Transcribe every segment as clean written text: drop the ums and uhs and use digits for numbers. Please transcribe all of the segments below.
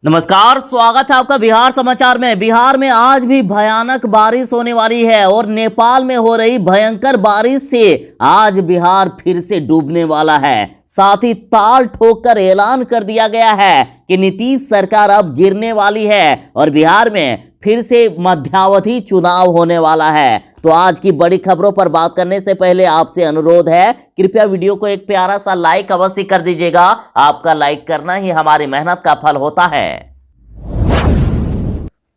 नमस्कार, स्वागत है आपका बिहार समाचार में। बिहार में आज भी भयानक बारिश होने वाली है और नेपाल में हो रही भयंकर बारिश से आज बिहार फिर से डूबने वाला है। साथ ही ताल ठोक कर ऐलान कर दिया गया है कि नीतीश सरकार अब गिरने वाली है और बिहार में फिर से मध्यावधि चुनाव होने वाला है। तो आज की बड़ी खबरों पर बात करने से पहले आपसे अनुरोध है, कृपया वीडियो को एक प्यारा सा लाइक अवश्य कर दीजिएगा। आपका लाइक करना ही हमारी मेहनत का फल होता है।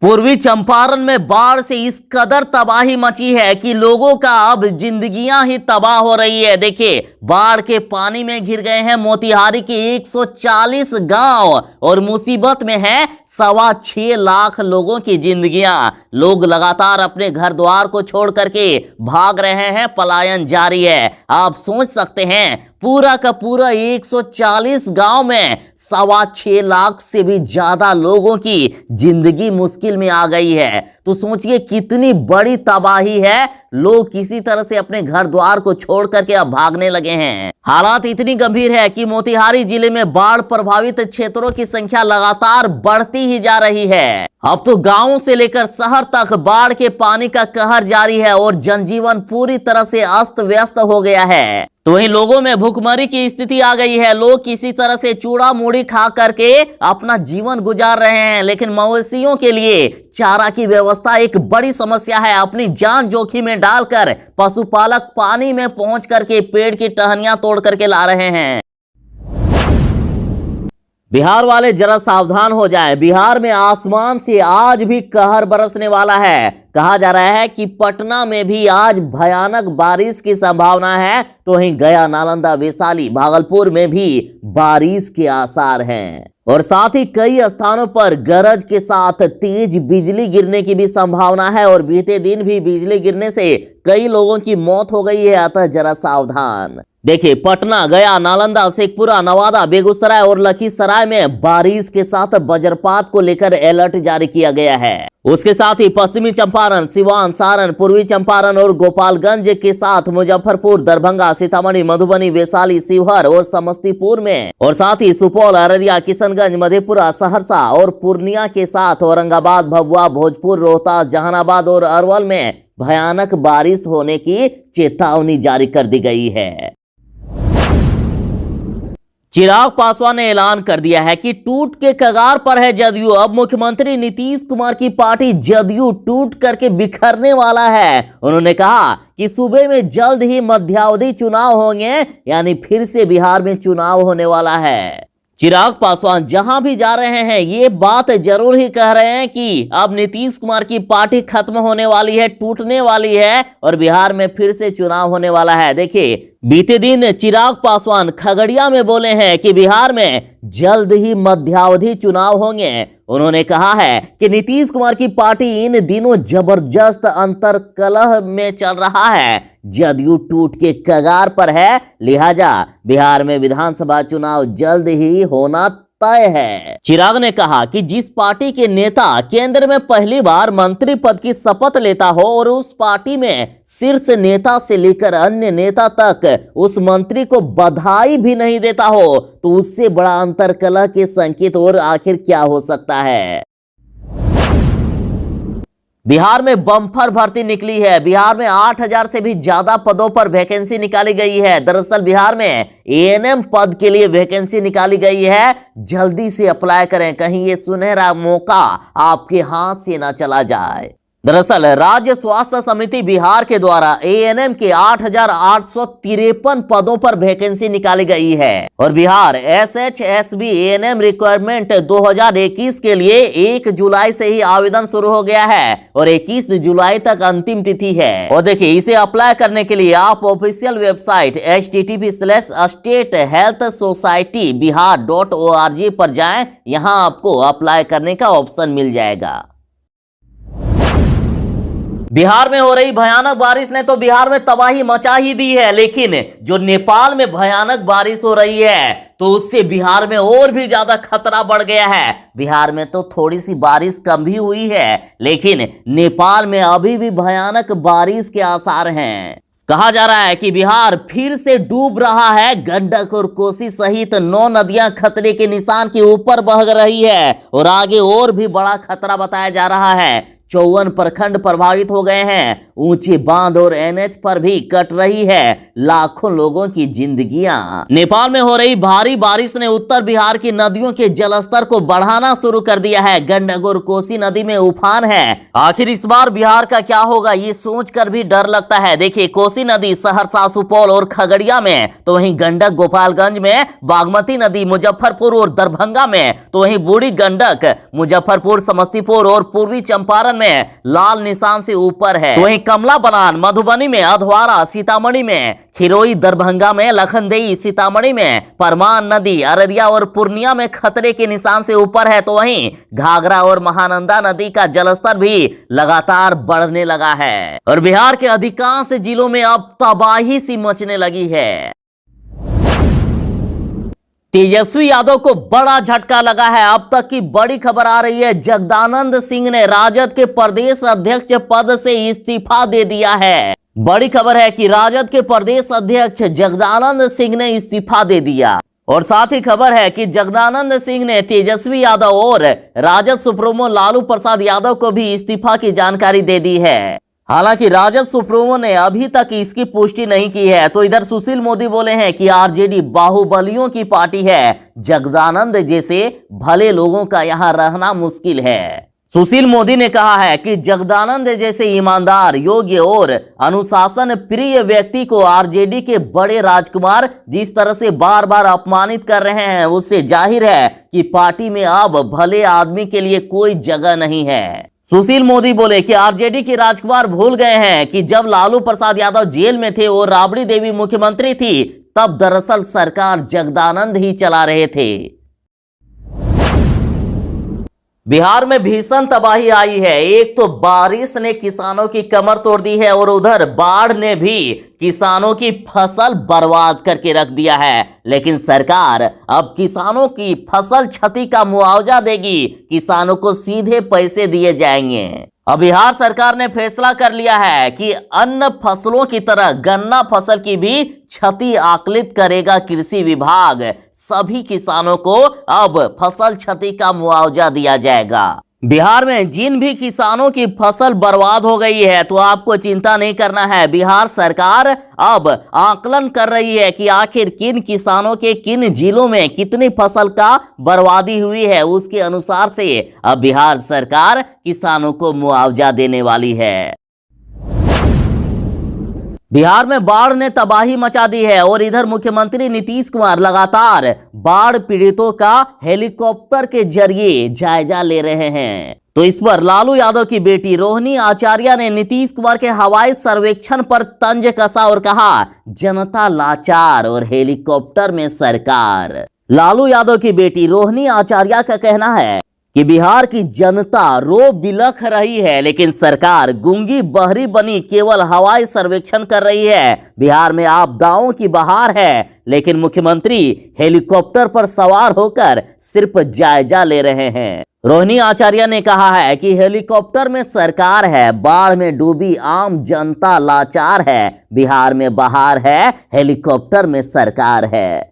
पूर्वी चंपारण में बाढ़ से इस कदर तबाही मची है कि लोगों का अब जिंदगियां ही तबाह हो रही है। देखिए, बाढ़ के पानी में घिर गए हैं मोतिहारी के 140 गांव और मुसीबत में है 6.25 लाख लोगों की जिंदगियां। लोग लगातार अपने घर द्वार को छोड़ करके भाग रहे हैं, पलायन जारी है। आप सोच सकते हैं, पूरा का पूरा 140 गांव में 6.25 लाख से भी ज्यादा लोगों की जिंदगी मुश्किल में आ गई है। तो सोचिए कितनी बड़ी तबाही है। लोग किसी तरह से अपने घर द्वार को छोड़ करके अब भागने लगे हैं। हालात इतनी गंभीर है कि मोतिहारी जिले में बाढ़ प्रभावित क्षेत्रों की संख्या लगातार बढ़ती ही जा रही है। अब तो गांवों से लेकर शहर तक बाढ़ के पानी का कहर जारी है और जनजीवन पूरी तरह से अस्त व्यस्त हो गया है। तो वहीं लोगों में भूखमरी की स्थिति आ गई है। लोग किसी तरह से चूड़ा मूढ़ी खा करके अपना जीवन गुजार रहे हैं, लेकिन मवेशियों के लिए चारा की व्यवस्था एक बड़ी समस्या है। अपनी जान जोखिम में डालकर पशुपालक पानी में पहुंच करके पेड़ की टहनियां तोड़ करके ला रहे हैं। बिहार वाले जरा सावधान हो जाएं। बिहार में आसमान से आज भी कहर बरसने वाला है। कहा जा रहा है कि पटना में भी आज भयानक बारिश की संभावना है। तो वहीं गया, नालंदा, वैशाली, भागलपुर में भी बारिश के आसार हैं और साथ ही कई स्थानों पर गरज के साथ तेज बिजली गिरने की भी संभावना है और बीते दिन भी बिजली गिरने से कई लोगों की मौत हो गई है। अतः जरा सावधान। देखिए, पटना, गया, नालंदा, शेखपुरा, नवादा, बेगूसराय और लखीसराय में बारिश के साथ वज्रपात को लेकर अलर्ट जारी किया गया है। उसके साथ ही पश्चिमी चंपारण, सिवान, सारण, पूर्वी चंपारण और गोपालगंज के साथ मुजफ्फरपुर, दरभंगा, सीतामढ़ी, मधुबनी, वैशाली, शिवहर और समस्तीपुर में और साथ ही सुपौल, अररिया, किशनगंज, मधेपुरा, सहरसा और पूर्णिया के साथ औरंगाबाद, भभुआ, भोजपुर, रोहतास, जहानाबाद और अरवल में भयानक बारिश होने की चेतावनी जारी कर दी गई है। चिराग पासवान ने ऐलान कर दिया है कि टूट के कगार पर है जदयू। अब मुख्यमंत्री नीतीश कुमार की पार्टी जदयू टूट करके बिखरने वाला है। उन्होंने कहा कि सूबे में जल्द ही मध्यावधि चुनाव होंगे, यानी फिर से बिहार में चुनाव होने वाला है। चिराग पासवान जहां भी जा रहे हैं ये बात जरूर ही कह रहे हैं कि अब नीतीश कुमार की पार्टी खत्म होने वाली है, टूटने वाली है और बिहार में फिर से चुनाव होने वाला है। देखिए, बीते दिन चिराग पासवान खगड़िया में बोले हैं कि बिहार में जल्द ही मध्यावधि चुनाव होंगे। उन्होंने कहा है कि नीतीश कुमार की पार्टी इन दिनों जबरदस्त अंतर्कलह में चल रहा है। जदयू टूट के कगार पर है, लिहाजा बिहार में विधानसभा चुनाव जल्द ही होना तय है। चिराग ने कहा कि जिस पार्टी के नेता केंद्र में पहली बार मंत्री पद की शपथ लेता हो और उस पार्टी में शीर्ष नेता से लेकर अन्य नेता तक उस मंत्री को बधाई भी नहीं देता हो, तो उससे बड़ा अंतर्कलह के संकेत और आखिर क्या हो सकता है। बिहार में बम्पर भर्ती निकली है। बिहार में 8,000 से भी ज्यादा पदों पर वैकेंसी निकाली गई है। दरअसल बिहार में एएनएम पद के लिए वैकेंसी निकाली गई है। जल्दी से अप्लाई करें, कहीं ये सुनहरा मौका आपके हाथ से ना चला जाए। दरअसल राज्य स्वास्थ्य समिति बिहार के द्वारा एएनएम के 8,853 पदों पर वैकेंसी निकाली गई है और बिहार एसएचएसबी एएनएम रिक्वायरमेंट 2021 के लिए 1 जुलाई से ही आवेदन शुरू हो गया है और 21 जुलाई तक अंतिम तिथि है। और देखिए, इसे अप्लाई करने के लिए आप ऑफिशियल वेबसाइट http:/statehealthsocietyBihar.org पर जाएं। यहां आपको अप्लाई करने का ऑप्शन मिल जाएगा। बिहार में हो रही भयानक बारिश ने तो बिहार में तबाही मचा ही दी है, लेकिन जो नेपाल में भयानक बारिश हो रही है तो उससे बिहार में और भी ज्यादा खतरा बढ़ गया है। बिहार में तो थोड़ी सी बारिश कम भी हुई है, लेकिन नेपाल में अभी भी भयानक बारिश के आसार हैं। कहा जा रहा है कि बिहार फिर से डूब रहा है। गंडक और कोसी सहित 9 नदियां खतरे के निशान के ऊपर बह रही है और आगे और भी बड़ा खतरा बताया जा रहा है। 54 प्रखंड प्रभावित हो गए हैं। ऊंचे बांध और एनएच पर भी कट रही है लाखों लोगों की जिंदगियां। नेपाल में हो रही भारी बारिश ने उत्तर बिहार की नदियों के जलस्तर को बढ़ाना शुरू कर दिया है। गंडक और कोसी नदी में उफान है। आखिर इस बार बिहार का क्या होगा, ये सोचकर भी डर लगता है। देखिए, कोसी नदी सहरसा, सुपौल और खगड़िया में, तो वहीं गंडक गोपालगंज में, बागमती नदी मुजफ्फरपुर और दरभंगा में, तो वहीं बूढ़ी गंडक मुजफ्फरपुर, समस्तीपुर और पूर्वी चंपारण में लाल निशान से ऊपर है। तो वहीं कमला बलान मधुबनी में, अधवारा सीतामढ़ी में, खिरोई दरभंगा में, लखनदेई सीतामढ़ी में, परमान नदी अररिया और पूर्णिया में खतरे के निशान से ऊपर है। तो वहीं घाघरा और महानंदा नदी का जलस्तर भी लगातार बढ़ने लगा है और बिहार के अधिकांश जिलों में अब तबाही सी मचने लगी है। तेजस्वी यादव को बड़ा झटका लगा है। अब तक की बड़ी खबर आ रही है, जगदानंद सिंह ने राजद के प्रदेश अध्यक्ष पद से इस्तीफा दे दिया है। बड़ी खबर है कि राजद के प्रदेश अध्यक्ष जगदानंद सिंह ने इस्तीफा दे दिया और साथ ही खबर है कि जगदानंद सिंह ने तेजस्वी यादव और राजद सुप्रीमो लालू प्रसाद यादव को भी इस्तीफा की जानकारी दे दी है। हालांकि राजद सुप्रीमो ने अभी तक इसकी पुष्टि नहीं की है। तो इधर सुशील मोदी बोले हैं कि आरजेडी बाहुबलियों की पार्टी है, जगदानंद जैसे भले लोगों का यहां रहना मुश्किल है। सुशील मोदी ने कहा है कि जगदानंद जैसे ईमानदार, योग्य और अनुशासन प्रिय व्यक्ति को आरजेडी के बड़े राजकुमार जिस तरह से बार बार अपमानित कर रहे हैं, उससे जाहिर है कि पार्टी में अब भले आदमी के लिए कोई जगह नहीं है। सुशील मोदी बोले कि आरजेडी के राजकुमार भूल गए हैं कि जब लालू प्रसाद यादव जेल में थे और राबड़ी देवी मुख्यमंत्री थी, तब दरअसल सरकार जगदानंद ही चला रहे थे। बिहार में भीषण तबाही आई है। एक तो बारिश ने किसानों की कमर तोड़ दी है और उधर बाढ़ ने भी किसानों की फसल बर्बाद करके रख दिया है। लेकिन सरकार अब किसानों की फसल क्षति का मुआवजा देगी, किसानों को सीधे पैसे दिए जाएंगे। अब बिहार सरकार ने फैसला कर लिया है कि अन्य फसलों की तरह गन्ना फसल की भी क्षति आकलित करेगा कृषि विभाग। सभी किसानों को अब फसल क्षति का मुआवजा दिया जाएगा। बिहार में जिन भी किसानों की फसल बर्बाद हो गई है, तो आपको चिंता नहीं करना है। बिहार सरकार अब आकलन कर रही है कि आखिर किन किसानों के किन जिलों में कितनी फसल का बर्बादी हुई है। उसके अनुसार से अब बिहार सरकार किसानों को मुआवजा देने वाली है। बिहार में बाढ़ ने तबाही मचा दी है और इधर मुख्यमंत्री नीतीश कुमार लगातार बाढ़ पीड़ितों का हेलीकॉप्टर के जरिए जायजा ले रहे हैं। तो इस पर लालू यादव की बेटी रोहिणी आचार्य ने नीतीश कुमार के हवाई सर्वेक्षण पर तंज कसा और कहा, जनता लाचार और हेलीकॉप्टर में सरकार। लालू यादव की बेटी रोहिणी आचार्य का कहना है कि बिहार की जनता रो बिलख रही है, लेकिन सरकार गूंगी बहरी बनी केवल हवाई सर्वेक्षण कर रही है। बिहार में आपदाओं की बहार है, लेकिन मुख्यमंत्री हेलीकॉप्टर पर सवार होकर सिर्फ जायजा ले रहे हैं। रोहिणी आचार्य ने कहा है कि हेलीकॉप्टर में सरकार है, बाढ़ में डूबी आम जनता लाचार है। बिहार में बहार है, हेलीकॉप्टर में सरकार है।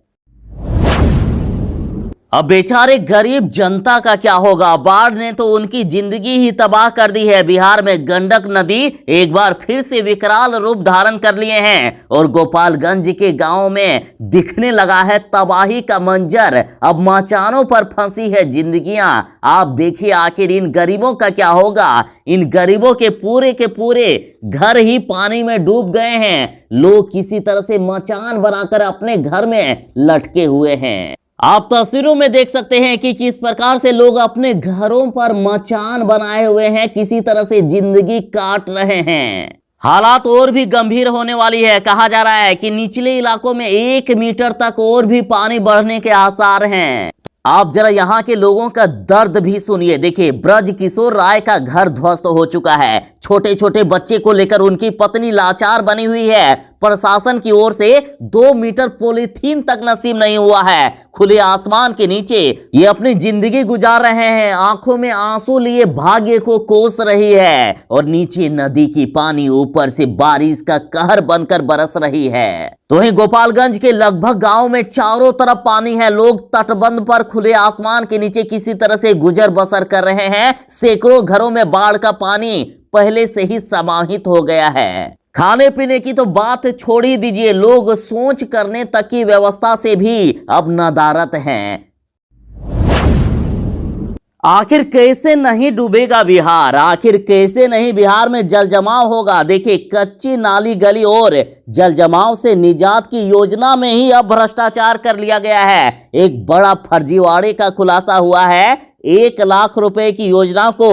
अब बेचारे गरीब जनता का क्या होगा। बाढ़ ने तो उनकी जिंदगी ही तबाह कर दी है। बिहार में गंडक नदी एक बार फिर से विकराल रूप धारण कर लिए हैं और गोपालगंज के गांव में दिखने लगा है तबाही का मंजर। अब मचानों पर फंसी है जिंदगियां। आप देखिए आखिर इन गरीबों का क्या होगा। इन गरीबों के पूरे घर ही पानी में डूब गए हैं। लोग किसी तरह से मचान बनाकर अपने घर में लटके हुए हैं। आप तस्वीरों में देख सकते हैं कि किस प्रकार से लोग अपने घरों पर मचान बनाए हुए हैं, किसी तरह से जिंदगी काट रहे हैं। हालात और भी गंभीर होने वाली है। कहा जा रहा है कि निचले इलाकों में 1 मीटर तक और भी पानी बढ़ने के आसार हैं। आप जरा यहाँ के लोगों का दर्द भी सुनिए। देखिए, ब्रज किशोर राय का घर ध्वस्त हो चुका है। छोटे छोटे बच्चे को लेकर उनकी पत्नी लाचार बनी हुई है। प्रशासन की ओर से 2 मीटर पॉलीथीन तक नसीब नहीं हुआ है। खुले आसमान के नीचे ये अपनी जिंदगी गुजार रहे हैं, आंखों में आंसू लिए भाग्य को कोस रही है और नीचे नदी की पानी ऊपर से बारिश का कहर बनकर बरस रही है। तो वहीं गोपालगंज के लगभग गांव में चारों तरफ पानी है। लोग तटबंध पर खुले आसमान के नीचे किसी तरह से गुजर बसर कर रहे हैं। सैकड़ों घरों में बाढ़ का पानी पहले से ही समाहित हो गया है। खाने पीने की तो बात छोड़ ही दीजिए, लोग सोच करने तक की व्यवस्था से भी अब नदारत हैं। आखिर कैसे नहीं डूबेगा बिहार, आखिर कैसे नहीं बिहार में जल जमाव होगा। देखिए, कच्ची नाली गली और जल जमाव से निजात की योजना में ही अब भ्रष्टाचार कर लिया गया है। एक बड़ा फर्जीवाड़े का खुलासा हुआ है। 1 लाख रुपए की योजना को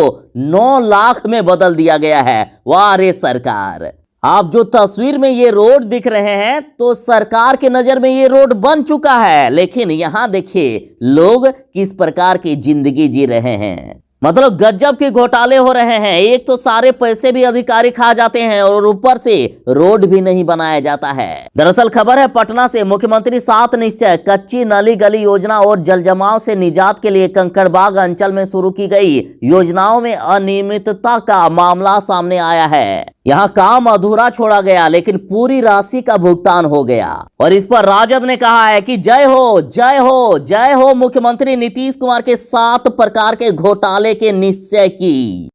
9 लाख में बदल दिया गया है। वाह रे सरकार। आप जो तस्वीर में ये रोड दिख रहे हैं तो सरकार के नजर में ये रोड बन चुका है, लेकिन यहां देखिए लोग किस प्रकार की जिंदगी जी रहे हैं। मतलब गजब के घोटाले हो रहे हैं। एक तो सारे पैसे भी अधिकारी खा जाते हैं और ऊपर से रोड भी नहीं बनाया जाता है। दरअसल खबर है पटना से, मुख्यमंत्री 7 निश्चय कच्ची नाली गली योजना और जल जमाव से निजात के लिए कंकड़बाग अंचल में शुरू की गई योजनाओं में अनियमितता का मामला सामने आया है। यहाँ काम अधूरा छोड़ा गया, लेकिन पूरी राशि का भुगतान हो गया और इस पर राजद ने कहा है कि जय हो जय हो जय हो मुख्यमंत्री नीतीश कुमार के 7 प्रकार के घोटाले के निश्चय की।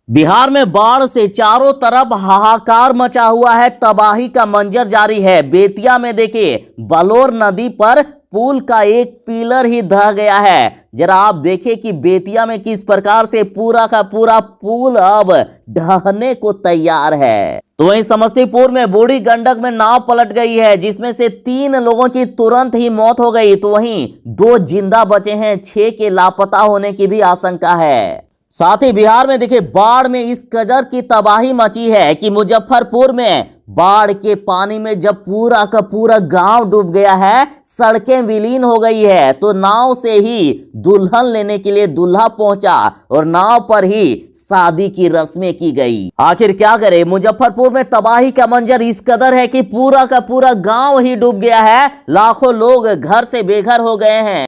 बिहार में बाढ़ से चारों तरफ हाहाकार मचा हुआ है, तबाही का मंजर जारी है। बेतिया में देखिए बलौर नदी पर पुल का एक पिलर ही ढह गया है। जरा आप देखें कि बेतिया में किस प्रकार से पूरा का पूरा पुल अब ढहने को तैयार है। तो वहीं समस्तीपुर में बूढ़ी गंडक में नाव पलट गई है, जिसमें से 3 लोगों की तुरंत ही मौत हो गई। तो वहीं 2 जिंदा बचे हैं, 6 के लापता होने की भी आशंका है। साथ ही बिहार में देखिए बाढ़ में इस कदर की तबाही मची है कि मुजफ्फरपुर में बाढ़ के पानी में जब पूरा का पूरा गांव डूब गया है, सड़कें विलीन हो गई है, तो नाव से ही दुल्हन लेने के लिए दूल्हा पहुंचा और नाव पर ही शादी की रस्में की गई। आखिर क्या करे, मुजफ्फरपुर में तबाही का मंजर इस कदर है कि पूरा का पूरा गांव ही डूब गया है। लाखों लोग घर से बेघर हो गए हैं।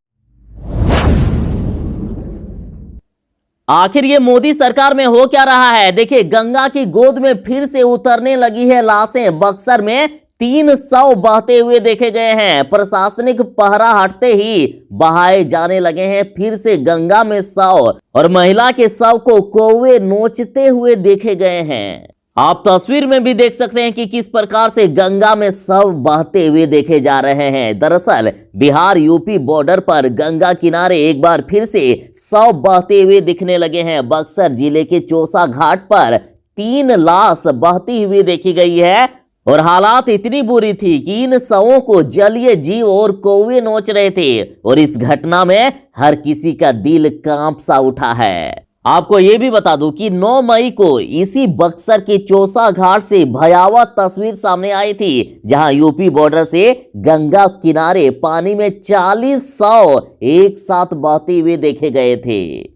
आखिर ये मोदी सरकार में हो क्या रहा है। देखिए, गंगा की गोद में फिर से उतरने लगी है लाशें। बक्सर में 300 बहते हुए देखे गए हैं। प्रशासनिक पहरा हटते ही बहाए जाने लगे हैं फिर से गंगा में शव, और महिला के शव को कौवे नोचते हुए देखे गए हैं। आप तस्वीर में भी देख सकते हैं कि किस प्रकार से गंगा में शव बहते हुए देखे जा रहे हैं। दरअसल बिहार यूपी बॉर्डर पर गंगा किनारे एक बार फिर से शव बहते हुए दिखने लगे हैं। बक्सर जिले के चौसा घाट पर 3 लाश बहती हुई देखी गई है और हालात इतनी बुरी थी कि इन शवों को जलीय जीव और कौवे नोच रहे थे और इस घटना में हर किसी का दिल कांप सा उठा है। आपको यह भी बता दूं कि 9 मई को इसी बक्सर के चौसा घाट से भयावह तस्वीर सामने आई थी, जहां यूपी बॉर्डर से गंगा किनारे पानी में 40 शव एक साथ बहते हुए देखे गए थे।